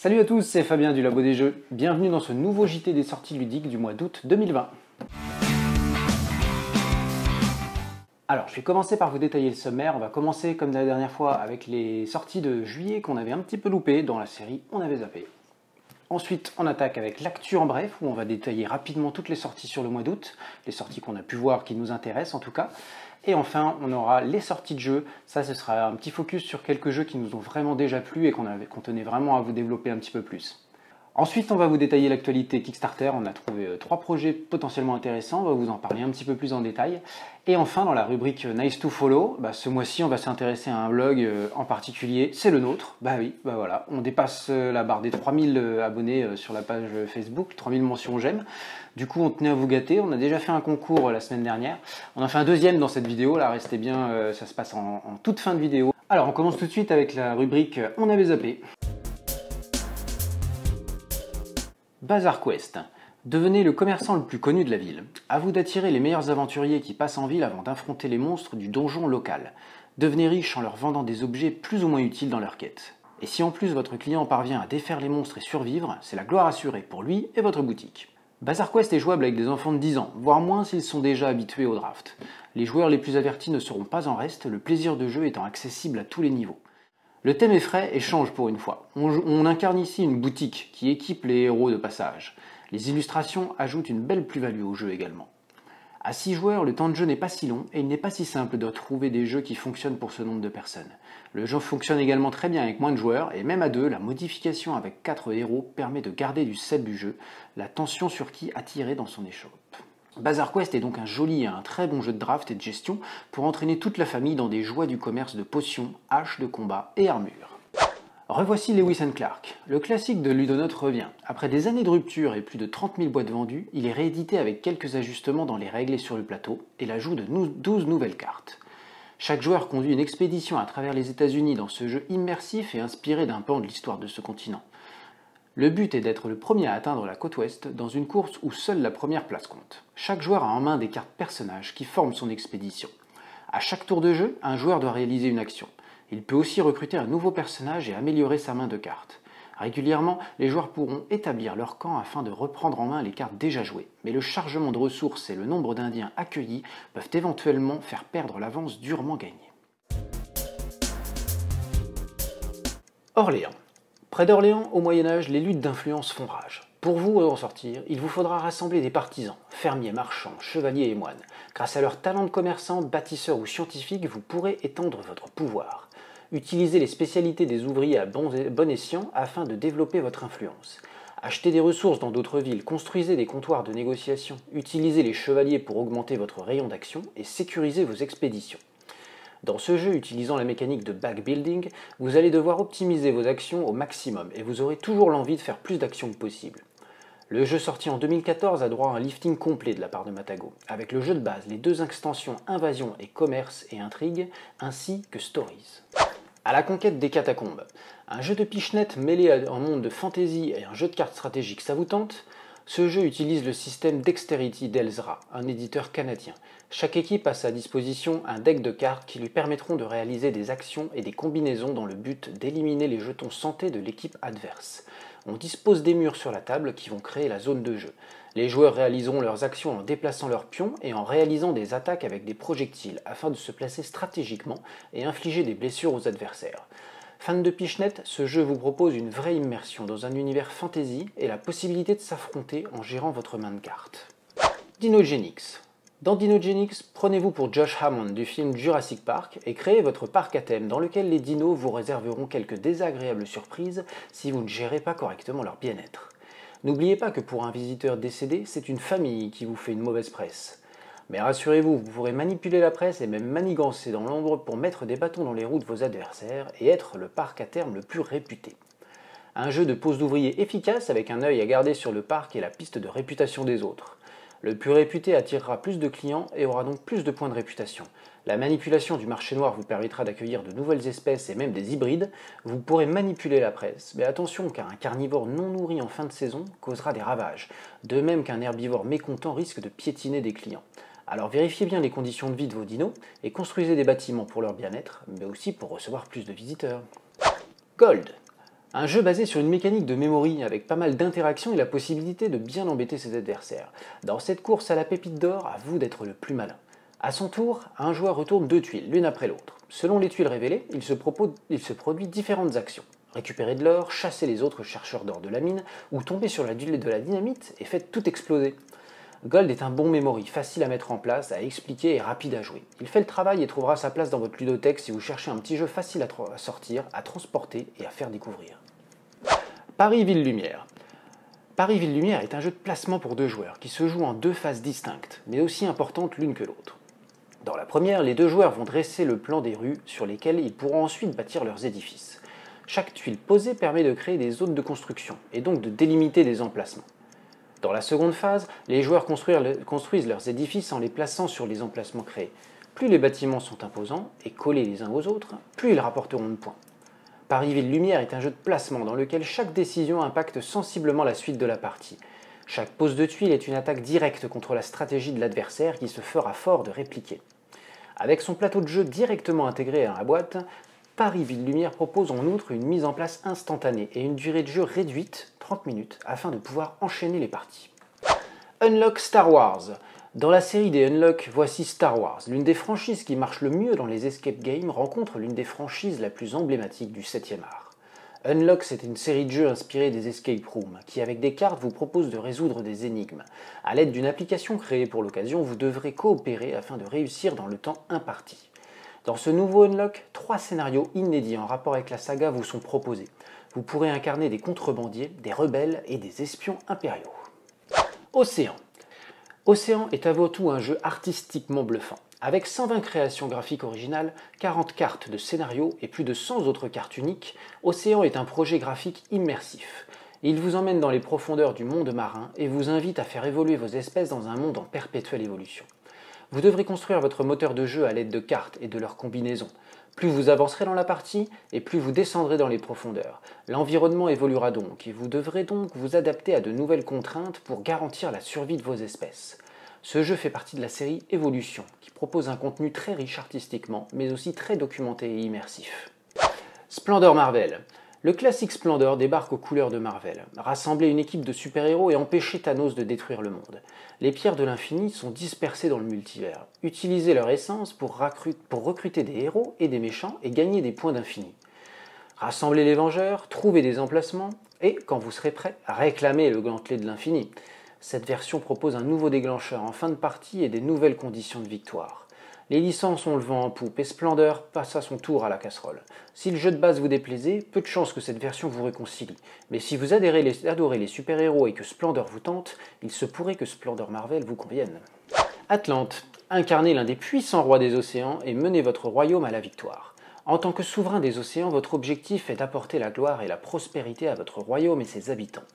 Salut à tous, c'est Fabien du Labo des Jeux. Bienvenue dans ce nouveau JT des sorties ludiques du mois d'août 2020. Alors, je vais commencer par vous détailler le sommaire. On va commencer comme la dernière fois avec les sorties de juillet qu'on avait un petit peu loupées dans la série On avait zappé. Ensuite, on attaque avec l'actu en bref, où on va détailler rapidement toutes les sorties sur le mois d'août, les sorties qu'on a pu voir, qui nous intéressent en tout cas. Et enfin, on aura les sorties de jeux. Ça, ce sera un petit focus sur quelques jeux qui nous ont vraiment déjà plu et qu'on tenait vraiment à vous développer un petit peu plus. Ensuite, on va vous détailler l'actualité Kickstarter. On a trouvé 3 projets potentiellement intéressants. On va vous en parler un petit peu plus en détail. Et enfin, dans la rubrique Nice to Follow, ce mois-ci, on va s'intéresser à un blog en particulier. C'est le nôtre. Voilà. On dépasse la barre des 3000 abonnés sur la page Facebook, 3000 mentions j'aime. Du coup, on tenait à vous gâter. On a déjà fait un concours la semaine dernière. On en fait un deuxième dans cette vidéo. Là, restez bien, ça se passe en toute fin de vidéo. Alors, on commence tout de suite avec la rubrique On avait zappé. Bazar Quest. Devenez le commerçant le plus connu de la ville. À vous d'attirer les meilleurs aventuriers qui passent en ville avant d'affronter les monstres du donjon local. Devenez riche en leur vendant des objets plus ou moins utiles dans leur quête. Et si en plus votre client parvient à défaire les monstres et survivre, c'est la gloire assurée pour lui et votre boutique. Bazar Quest est jouable avec des enfants de 10 ans, voire moins s'ils sont déjà habitués au draft. Les joueurs les plus avertis ne seront pas en reste, le plaisir de jeu étant accessible à tous les niveaux. Le thème est frais et change pour une fois. On incarne ici une boutique qui équipe les héros de passage. Les illustrations ajoutent une belle plus-value au jeu également. À 6 joueurs, le temps de jeu n'est pas si long et il n'est pas si simple de trouver des jeux qui fonctionnent pour ce nombre de personnes. Le jeu fonctionne également très bien avec moins de joueurs et même à 2, la modification avec 4 héros permet de garder du sel du jeu, la tension sur qui attirer dans son échoppe. Bazar Quest est donc un joli et un très bon jeu de draft et de gestion pour entraîner toute la famille dans des joies du commerce de potions, haches de combat et armures. Revoici Lewis & Clark. Le classique de Ludonote revient. Après des années de rupture et plus de 30 000 boîtes vendues, il est réédité avec quelques ajustements dans les règles et sur le plateau et l'ajout de 12 nouvelles cartes. Chaque joueur conduit une expédition à travers les États-Unis dans ce jeu immersif et inspiré d'un pan de l'histoire de ce continent. Le but est d'être le premier à atteindre la côte ouest dans une course où seule la première place compte. Chaque joueur a en main des cartes personnages qui forment son expédition. À chaque tour de jeu, un joueur doit réaliser une action. Il peut aussi recruter un nouveau personnage et améliorer sa main de cartes. Régulièrement, les joueurs pourront établir leur camp afin de reprendre en main les cartes déjà jouées. Mais le chargement de ressources et le nombre d'Indiens accueillis peuvent éventuellement faire perdre l'avance durement gagnée. Orléans. Près d'Orléans, au Moyen-Âge, les luttes d'influence font rage. Pour vous en sortir, il vous faudra rassembler des partisans, fermiers, marchands, chevaliers et moines. Grâce à leur talent de commerçants, bâtisseurs ou scientifiques, vous pourrez étendre votre pouvoir. Utilisez les spécialités des ouvriers à bon escient afin de développer votre influence. Achetez des ressources dans d'autres villes, construisez des comptoirs de négociation, utilisez les chevaliers pour augmenter votre rayon d'action et sécurisez vos expéditions. Dans ce jeu, utilisant la mécanique de backbuilding, vous allez devoir optimiser vos actions au maximum et vous aurez toujours l'envie de faire plus d'actions que possible. Le jeu sorti en 2014 a droit à un lifting complet de la part de Matago, avec le jeu de base, les 2 extensions Invasion et Commerce et Intrigue, ainsi que Stories. À la conquête des catacombes. Un jeu de pichenette mêlé à un monde de fantasy et un jeu de cartes stratégiques, ça vous tente ? Ce jeu utilise le système Dexterity d'Elzra, un éditeur canadien. Chaque équipe a à sa disposition un deck de cartes qui lui permettront de réaliser des actions et des combinaisons dans le but d'éliminer les jetons santé de l'équipe adverse. On dispose des murs sur la table qui vont créer la zone de jeu. Les joueurs réaliseront leurs actions en déplaçant leurs pions et en réalisant des attaques avec des projectiles afin de se placer stratégiquement et infliger des blessures aux adversaires. Fans de pichenette, ce jeu vous propose une vraie immersion dans un univers fantasy et la possibilité de s'affronter en gérant votre main de cartes. Dinogenix. Dans Dinogenix, prenez-vous pour Josh Hammond du film Jurassic Park et créez votre parc à thème dans lequel les dinos vous réserveront quelques désagréables surprises si vous ne gérez pas correctement leur bien-être. N'oubliez pas que pour un visiteur décédé, c'est une famille qui vous fait une mauvaise presse. Mais rassurez-vous, vous pourrez manipuler la presse et même manigancer dans l'ombre pour mettre des bâtons dans les roues de vos adversaires et être le parc à terme le plus réputé. Un jeu de pose d'ouvriers efficace avec un œil à garder sur le parc et la piste de réputation des autres. Le plus réputé attirera plus de clients et aura donc plus de points de réputation. La manipulation du marché noir vous permettra d'accueillir de nouvelles espèces et même des hybrides. Vous pourrez manipuler la presse, mais attention car un carnivore non nourri en fin de saison causera des ravages, de même qu'un herbivore mécontent risque de piétiner des clients. Alors vérifiez bien les conditions de vie de vos dinos et construisez des bâtiments pour leur bien-être, mais aussi pour recevoir plus de visiteurs. Gold. Un jeu basé sur une mécanique de memory avec pas mal d'interactions et la possibilité de bien embêter ses adversaires. Dans cette course à la pépite d'or, à vous d'être le plus malin. A son tour, un joueur retourne 2 tuiles, l'une après l'autre. Selon les tuiles révélées, il se produit différentes actions. Récupérer de l'or, chasser les autres chercheurs d'or de la mine, ou tomber sur la de la dynamite et faites tout exploser. Gold est un bon memory, facile à mettre en place, à expliquer et rapide à jouer. Il fait le travail et trouvera sa place dans votre ludothèque si vous cherchez un petit jeu facile à sortir, à transporter et à faire découvrir. Paris Ville Lumière. Paris Ville Lumière est un jeu de placement pour 2 joueurs qui se joue en 2 phases distinctes, mais aussi importantes l'une que l'autre. Dans la première, les 2 joueurs vont dresser le plan des rues sur lesquelles ils pourront ensuite bâtir leurs édifices. Chaque tuile posée permet de créer des zones de construction et donc de délimiter des emplacements. Dans la seconde phase, les joueurs construisent leurs édifices en les plaçant sur les emplacements créés. Plus les bâtiments sont imposants et collés les uns aux autres, plus ils rapporteront de points. Paris Ville Lumière est un jeu de placement dans lequel chaque décision impacte sensiblement la suite de la partie. Chaque pose de tuiles est une attaque directe contre la stratégie de l'adversaire qui se fera fort de répliquer. Avec son plateau de jeu directement intégré à la boîte, Paris Ville Lumière propose en outre une mise en place instantanée et une durée de jeu réduite, 30 minutes, afin de pouvoir enchaîner les parties. Unlock Star Wars. Dans la série des Unlock, voici Star Wars. L'une des franchises qui marche le mieux dans les escape games rencontre l'une des franchises la plus emblématiques du 7e art. Unlock, c'est une série de jeux inspirés des escape rooms, qui avec des cartes vous propose de résoudre des énigmes. A l'aide d'une application créée pour l'occasion, vous devrez coopérer afin de réussir dans le temps imparti. Dans ce nouveau Unlock, 3 scénarios inédits en rapport avec la saga vous sont proposés. Vous pourrez incarner des contrebandiers, des rebelles et des espions impériaux. Océan. Océan est avant tout un jeu artistiquement bluffant. Avec 120 créations graphiques originales, 40 cartes de scénario et plus de 100 autres cartes uniques, Océan est un projet graphique immersif. Il vous emmène dans les profondeurs du monde marin et vous invite à faire évoluer vos espèces dans un monde en perpétuelle évolution. Vous devrez construire votre moteur de jeu à l'aide de cartes et de leurs combinaisons. Plus vous avancerez dans la partie, et plus vous descendrez dans les profondeurs. L'environnement évoluera donc, et vous devrez donc vous adapter à de nouvelles contraintes pour garantir la survie de vos espèces. Ce jeu fait partie de la série Evolution, qui propose un contenu très riche artistiquement, mais aussi très documenté et immersif. Splendor Marvel. Le classique Splendor débarque aux couleurs de Marvel, rassembler une équipe de super-héros et empêcher Thanos de détruire le monde. Les pierres de l'infini sont dispersées dans le multivers. Utilisez leur essence pour recruter des héros et des méchants et gagner des points d'infini. Rassemblez les Vengeurs, trouvez des emplacements et, quand vous serez prêt, réclamez le gantelet de l'infini. Cette version propose un nouveau déclencheur en fin de partie et des nouvelles conditions de victoire. Les licences ont le vent en poupe et Splendor passe à son tour à la casserole. Si le jeu de base vous déplaisait, peu de chances que cette version vous réconcilie. Mais si vous adorez les super-héros et que Splendor vous tente, il se pourrait que Splendor Marvel vous convienne. Atlante. Incarnez l'un des puissants rois des océans et menez votre royaume à la victoire. En tant que souverain des océans, votre objectif est d'apporter la gloire et la prospérité à votre royaume et ses habitants.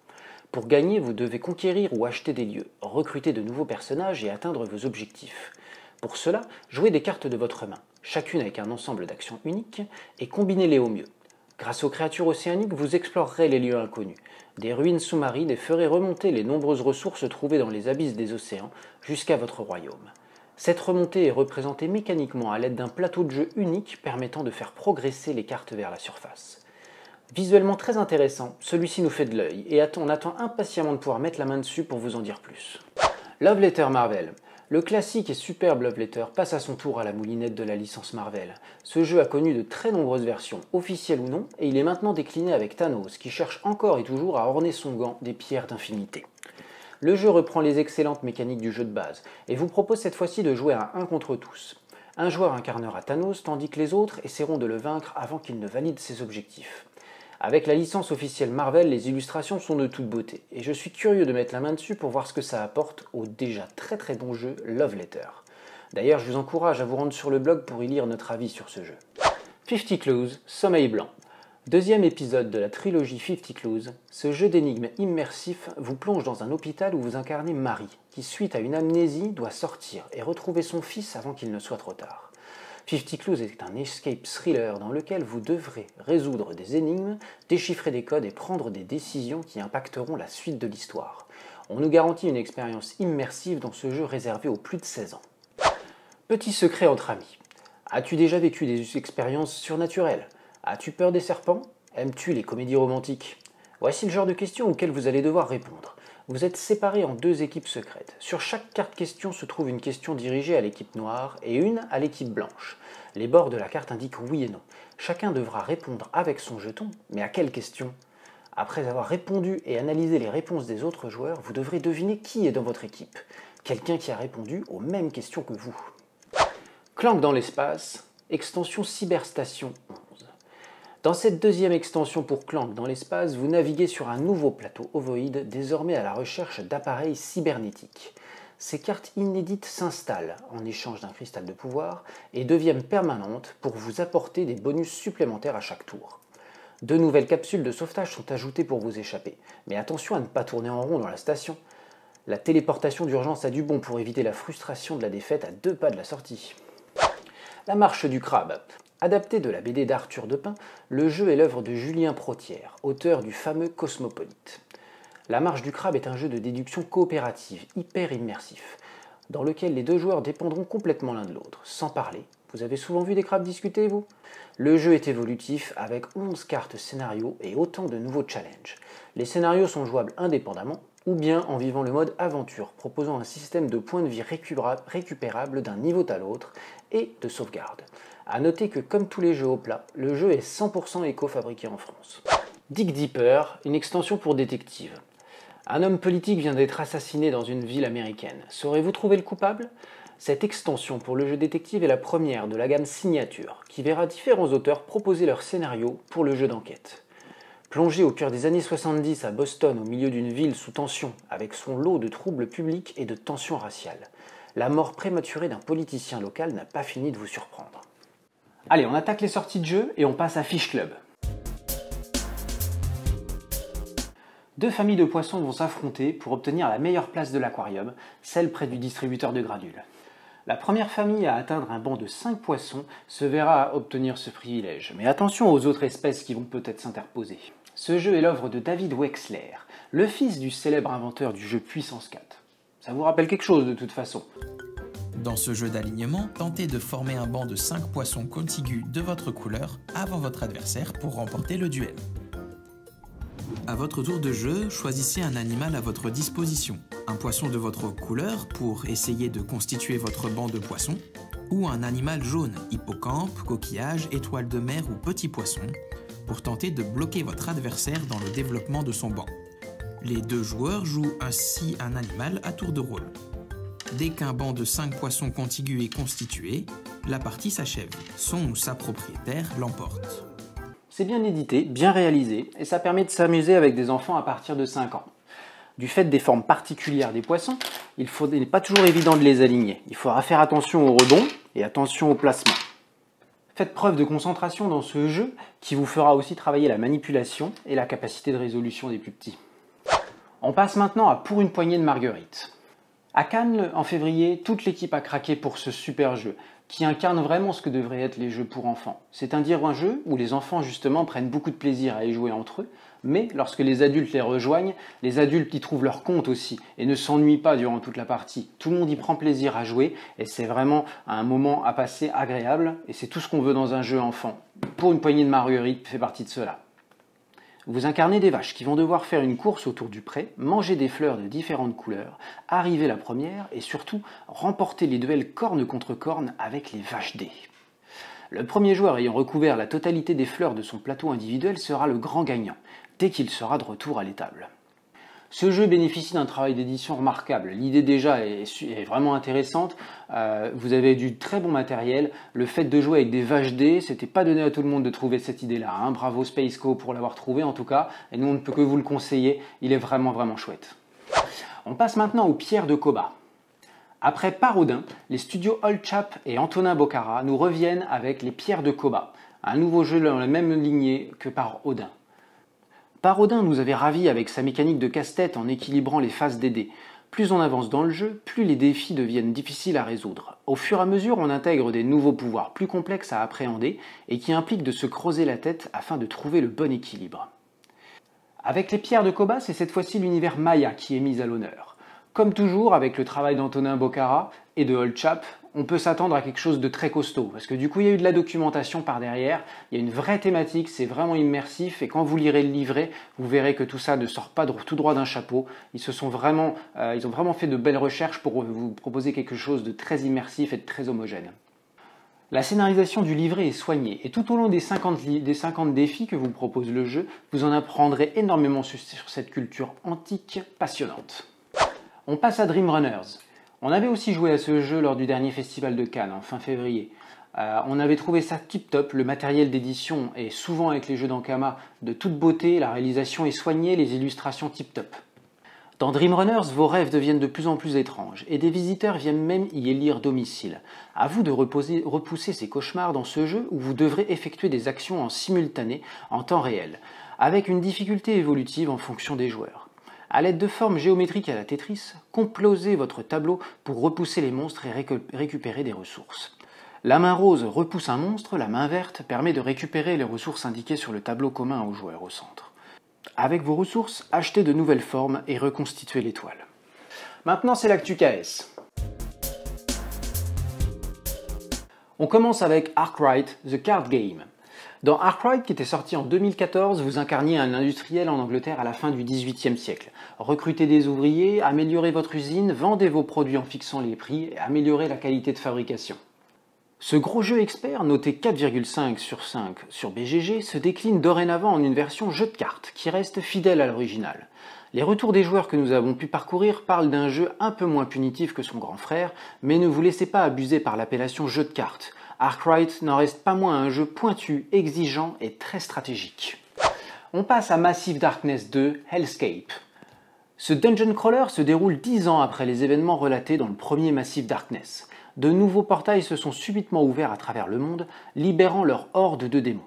Pour gagner, vous devez conquérir ou acheter des lieux, recruter de nouveaux personnages et atteindre vos objectifs. Pour cela, jouez des cartes de votre main, chacune avec un ensemble d'actions uniques, et combinez-les au mieux. Grâce aux créatures océaniques, vous explorerez les lieux inconnus, des ruines sous-marines et ferez remonter les nombreuses ressources trouvées dans les abysses des océans jusqu'à votre royaume. Cette remontée est représentée mécaniquement à l'aide d'un plateau de jeu unique permettant de faire progresser les cartes vers la surface. Visuellement très intéressant, celui-ci nous fait de l'œil et on attend impatiemment de pouvoir mettre la main dessus pour vous en dire plus. Love Letter Marvel. Le classique et superbe Love Letter passe à son tour à la moulinette de la licence Marvel. Ce jeu a connu de très nombreuses versions, officielles ou non, et il est maintenant décliné avec Thanos, qui cherche encore et toujours à orner son gant des pierres d'infinité. Le jeu reprend les excellentes mécaniques du jeu de base, et vous propose cette fois-ci de jouer à 1 contre tous. Un joueur incarnera Thanos, tandis que les autres essaieront de le vaincre avant qu'il ne valide ses objectifs. Avec la licence officielle Marvel, les illustrations sont de toute beauté, et je suis curieux de mettre la main dessus pour voir ce que ça apporte au déjà très très bon jeu Love Letter. D'ailleurs, je vous encourage à vous rendre sur le blog pour y lire notre avis sur ce jeu. 50 Clues, Sommeil Blanc. Deuxième épisode de la trilogie 50 Clues, ce jeu d'énigmes immersif vous plonge dans un hôpital où vous incarnez Marie, qui suite à une amnésie doit sortir et retrouver son fils avant qu'il ne soit trop tard. 50 Clues est un escape thriller dans lequel vous devrez résoudre des énigmes, déchiffrer des codes et prendre des décisions qui impacteront la suite de l'histoire. On nous garantit une expérience immersive dans ce jeu réservé aux plus de 16 ans. Petit secret entre amis. As-tu déjà vécu des expériences surnaturelles? As-tu peur des serpents? Aimes-tu les comédies romantiques? Voici le genre de questions auxquelles vous allez devoir répondre. Vous êtes séparés en 2 équipes secrètes. Sur chaque carte question se trouve une question dirigée à l'équipe noire et une à l'équipe blanche. Les bords de la carte indiquent oui et non. Chacun devra répondre avec son jeton, mais à quelle question? Après avoir répondu et analysé les réponses des autres joueurs, vous devrez deviner qui est dans votre équipe. Quelqu'un qui a répondu aux mêmes questions que vous. Clank dans l'espace, extension Cyberstation 11. Dans cette deuxième extension pour Clank dans l'espace, vous naviguez sur un nouveau plateau ovoïde, désormais à la recherche d'appareils cybernétiques. Ces cartes inédites s'installent en échange d'un cristal de pouvoir et deviennent permanentes pour vous apporter des bonus supplémentaires à chaque tour. 2 nouvelles capsules de sauvetage sont ajoutées pour vous échapper, mais attention à ne pas tourner en rond dans la station. La téléportation d'urgence a du bon pour éviter la frustration de la défaite à 2 pas de la sortie. La marche du crabe. Adapté de la BD d'Arthur Depin, le jeu est l'œuvre de Julien Protière, auteur du fameux Cosmopolite. La marche du crabe est un jeu de déduction coopérative, hyper immersif, dans lequel les 2 joueurs dépendront complètement l'un de l'autre, sans parler. Vous avez souvent vu des crabes discuter, vous? Le jeu est évolutif, avec 11 cartes scénario et autant de nouveaux challenges. Les scénarios sont jouables indépendamment, ou bien en vivant le mode aventure, proposant un système de points de vie récupérables d'un niveau à l'autre, et de sauvegarde. A noter que comme tous les jeux au plat, le jeu est 100% éco-fabriqué en France. Dig Deeper, une extension pour détective. Un homme politique vient d'être assassiné dans une ville américaine. Saurez-vous trouver le coupable? Cette extension pour le jeu détective est la première de la gamme Signature, qui verra différents auteurs proposer leur scénario pour le jeu d'enquête. Plongé au cœur des années 70 à Boston, au milieu d'une ville sous tension, avec son lot de troubles publics et de tensions raciales, la mort prématurée d'un politicien local n'a pas fini de vous surprendre. Allez, on attaque les sorties de jeu et on passe à Fish Club. 2 familles de poissons vont s'affronter pour obtenir la meilleure place de l'aquarium, celle près du distributeur de granules. La première famille à atteindre un banc de 5 poissons se verra obtenir ce privilège, mais attention aux autres espèces qui vont peut-être s'interposer. Ce jeu est l'œuvre de David Wexler, le fils du célèbre inventeur du jeu Puissance 4. Ça vous rappelle quelque chose de toute façon. Dans ce jeu d'alignement, tentez de former un banc de 5 poissons contigus de votre couleur avant votre adversaire pour remporter le duel. À votre tour de jeu, choisissez un animal à votre disposition. Un poisson de votre couleur pour essayer de constituer votre banc de poissons, ou un animal jaune, hippocampe, coquillage, étoile de mer ou petit poisson, pour tenter de bloquer votre adversaire dans le développement de son banc. Les 2 joueurs jouent ainsi un animal à tour de rôle. Dès qu'un banc de 5 poissons contigus est constitué, la partie s'achève. Son ou sa propriétaire l'emporte. C'est bien édité, bien réalisé, et ça permet de s'amuser avec des enfants à partir de 5 ans. Du fait des formes particulières des poissons, il n'est pas toujours évident de les aligner. Il faudra faire attention au rebond et attention au placement. Faites preuve de concentration dans ce jeu qui vous fera aussi travailler la manipulation et la capacité de résolution des plus petits. On passe maintenant à Pour une poignée de marguerites. À Cannes, en février, toute l'équipe a craqué pour ce super jeu, qui incarne vraiment ce que devraient être les jeux pour enfants. C'est-à-dire un jeu où les enfants justement prennent beaucoup de plaisir à y jouer entre eux, mais lorsque les adultes les rejoignent, les adultes y trouvent leur compte aussi et ne s'ennuient pas durant toute la partie. Tout le monde y prend plaisir à jouer et c'est vraiment un moment à passer agréable et c'est tout ce qu'on veut dans un jeu enfant. Pour une poignée de marguerites fait partie de cela. Vous incarnez des vaches qui vont devoir faire une course autour du pré, manger des fleurs de différentes couleurs, arriver la première et surtout remporter les duels corne contre corne avec les vaches dés. Le premier joueur ayant recouvert la totalité des fleurs de son plateau individuel sera le grand gagnant, dès qu'il sera de retour à l'étable. Ce jeu bénéficie d'un travail d'édition remarquable. L'idée déjà est vraiment intéressante. Vous avez du très bon matériel. Le fait de jouer avec des vaches dés, c'était pas donné à tout le monde de trouver cette idée-là. Hein. Bravo Spaceco pour l'avoir trouvé en tout cas. Et nous on ne peut que vous le conseiller. Il est vraiment vraiment chouette. On passe maintenant aux pierres de Koba. Après Parodin, les studios Old Chap et Antonin Bocara nous reviennent avec les pierres de Koba. Un nouveau jeu dans la même lignée que par Odin. Parodin nous avait ravis avec sa mécanique de casse-tête en équilibrant les phases des dés. Plus on avance dans le jeu, plus les défis deviennent difficiles à résoudre. Au fur et à mesure, on intègre des nouveaux pouvoirs plus complexes à appréhender et qui impliquent de se creuser la tête afin de trouver le bon équilibre. Avec les pierres de Koba, c'est cette fois-ci l'univers Maya qui est mis à l'honneur. Comme toujours, avec le travail d'Antonin Bocara, et de Old Chap, on peut s'attendre à quelque chose de très costaud, parce que du coup il y a eu de la documentation par derrière, il y a une vraie thématique, c'est vraiment immersif, et quand vous lirez le livret, vous verrez que tout ça ne sort pas tout droit d'un chapeau. Ils ont vraiment fait de belles recherches pour vous proposer quelque chose de très immersif et de très homogène. La scénarisation du livret est soignée, et tout au long des 50 défis que vous propose le jeu, vous en apprendrez énormément sur cette culture antique passionnante. On passe à Dream Runners. On avait aussi joué à ce jeu lors du dernier festival de Cannes, en fin février. On avait trouvé ça tip top, le matériel d'édition est souvent avec les jeux d'Ankama de toute beauté, la réalisation est soignée, les illustrations tip top. Dans Dream Runners, vos rêves deviennent de plus en plus étranges, et des visiteurs viennent même y élire domicile. À vous de repousser ces cauchemars dans ce jeu où vous devrez effectuer des actions en simultané, en temps réel, avec une difficulté évolutive en fonction des joueurs. À l'aide de formes géométriques à la Tetris, composez votre tableau pour repousser les monstres et récupérer des ressources. La main rose repousse un monstre, la main verte permet de récupérer les ressources indiquées sur le tableau commun aux joueurs au centre. Avec vos ressources, achetez de nouvelles formes et reconstituez l'étoile. Maintenant, c'est l'actu KS. On commence avec Arkwright, The Card Game. Dans Arkwright, qui était sorti en 2014, vous incarniez un industriel en Angleterre à la fin du XVIIIe siècle. Recrutez des ouvriers, améliorez votre usine, vendez vos produits en fixant les prix et améliorez la qualité de fabrication. Ce gros jeu expert, noté 4,5 sur 5 sur BGG, se décline dorénavant en une version jeu de cartes, qui reste fidèle à l'original. Les retours des joueurs que nous avons pu parcourir parlent d'un jeu un peu moins punitif que son grand frère, mais ne vous laissez pas abuser par l'appellation jeu de cartes. Arkwright n'en reste pas moins un jeu pointu, exigeant et très stratégique. On passe à Massive Darkness 2, Hellscape. Ce dungeon crawler se déroule 10 ans après les événements relatés dans le premier Massive Darkness. De nouveaux portails se sont subitement ouverts à travers le monde, libérant leur horde de démons.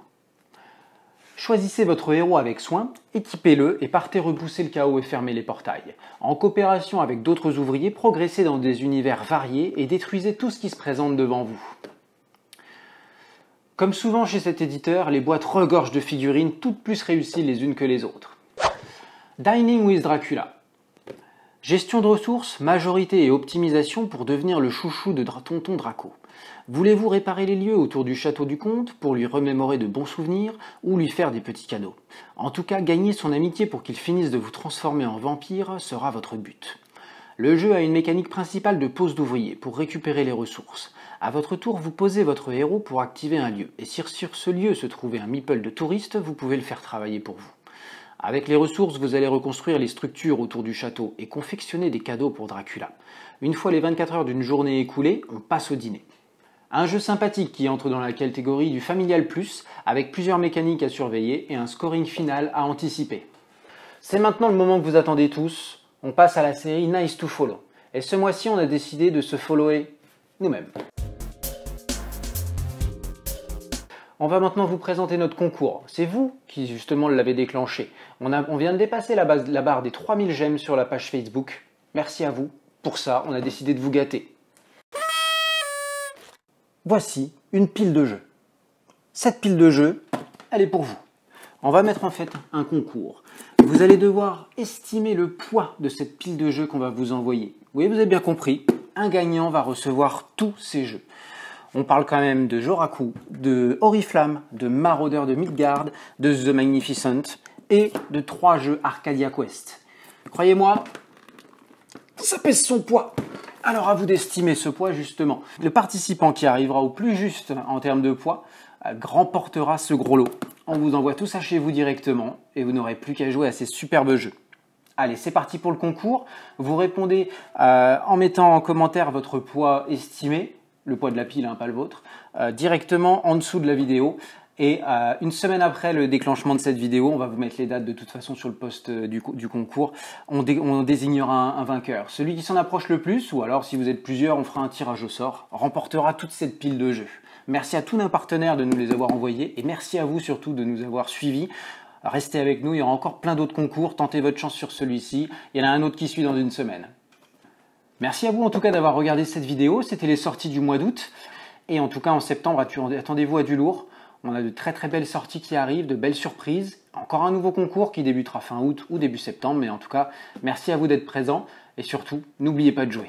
Choisissez votre héros avec soin, équipez-le et partez repousser le chaos et fermer les portails. En coopération avec d'autres ouvriers, progressez dans des univers variés et détruisez tout ce qui se présente devant vous. Comme souvent chez cet éditeur, les boîtes regorgent de figurines toutes plus réussies les unes que les autres. Dining with Dracula. Gestion de ressources, majorité et optimisation pour devenir le chouchou de tonton Draco. Voulez-vous réparer les lieux autour du château du comte pour lui remémorer de bons souvenirs ou lui faire des petits cadeaux? En tout cas, gagner son amitié pour qu'il finisse de vous transformer en vampire sera votre but. Le jeu a une mécanique principale de pose d'ouvrier pour récupérer les ressources. À votre tour, vous posez votre héros pour activer un lieu. Et si sur ce lieu se trouvait un meeple de touristes, vous pouvez le faire travailler pour vous. Avec les ressources, vous allez reconstruire les structures autour du château et confectionner des cadeaux pour Dracula. Une fois les 24 heures d'une journée écoulées, on passe au dîner. Un jeu sympathique qui entre dans la catégorie du familial plus, avec plusieurs mécaniques à surveiller et un scoring final à anticiper. C'est maintenant le moment que vous attendez tous. On passe à la série Nice to Follow. Et ce mois-ci, on a décidé de se follower nous-mêmes. On va maintenant vous présenter notre concours. C'est vous qui justement l'avez déclenché. On vient de dépasser la barre des 3000 j'aime sur la page Facebook. Merci à vous. Pour ça, on a décidé de vous gâter. Voici une pile de jeux. Cette pile de jeux, elle est pour vous. On va mettre en fait un concours. Vous allez devoir estimer le poids de cette pile de jeux qu'on va vous envoyer. Oui, vous avez bien compris, un gagnant va recevoir tous ces jeux. On parle quand même de Joraku, de Oriflamme, de Marauder de Midgard, de The Magnificent et de 3 jeux Arcadia Quest. Croyez-moi, ça pèse son poids. Alors à vous d'estimer ce poids justement. Le participant qui arrivera au plus juste en termes de poids remportera ce gros lot. On vous envoie tout ça chez vous directement et vous n'aurez plus qu'à jouer à ces superbes jeux. Allez, c'est parti pour le concours. Vous répondez en mettant en commentaire votre poids estimé, le poids de la pile, hein, pas le vôtre, directement en dessous de la vidéo. Et une semaine après le déclenchement de cette vidéo, on va vous mettre les dates de toute façon sur le post du concours, on désignera un vainqueur. Celui qui s'en approche le plus, ou alors si vous êtes plusieurs, on fera un tirage au sort, remportera toute cette pile de jeux. Merci à tous nos partenaires de nous les avoir envoyés et merci à vous surtout de nous avoir suivis. Restez avec nous, il y aura encore plein d'autres concours, tentez votre chance sur celui-ci, il y en a un autre qui suit dans une semaine. Merci à vous en tout cas d'avoir regardé cette vidéo, c'était les sorties du mois d'août. Et en tout cas en septembre, attendez-vous à du lourd. On a de très très belles sorties qui arrivent, de belles surprises. Encore un nouveau concours qui débutera fin août ou début septembre. Mais en tout cas, merci à vous d'être présents. Et surtout, n'oubliez pas de jouer.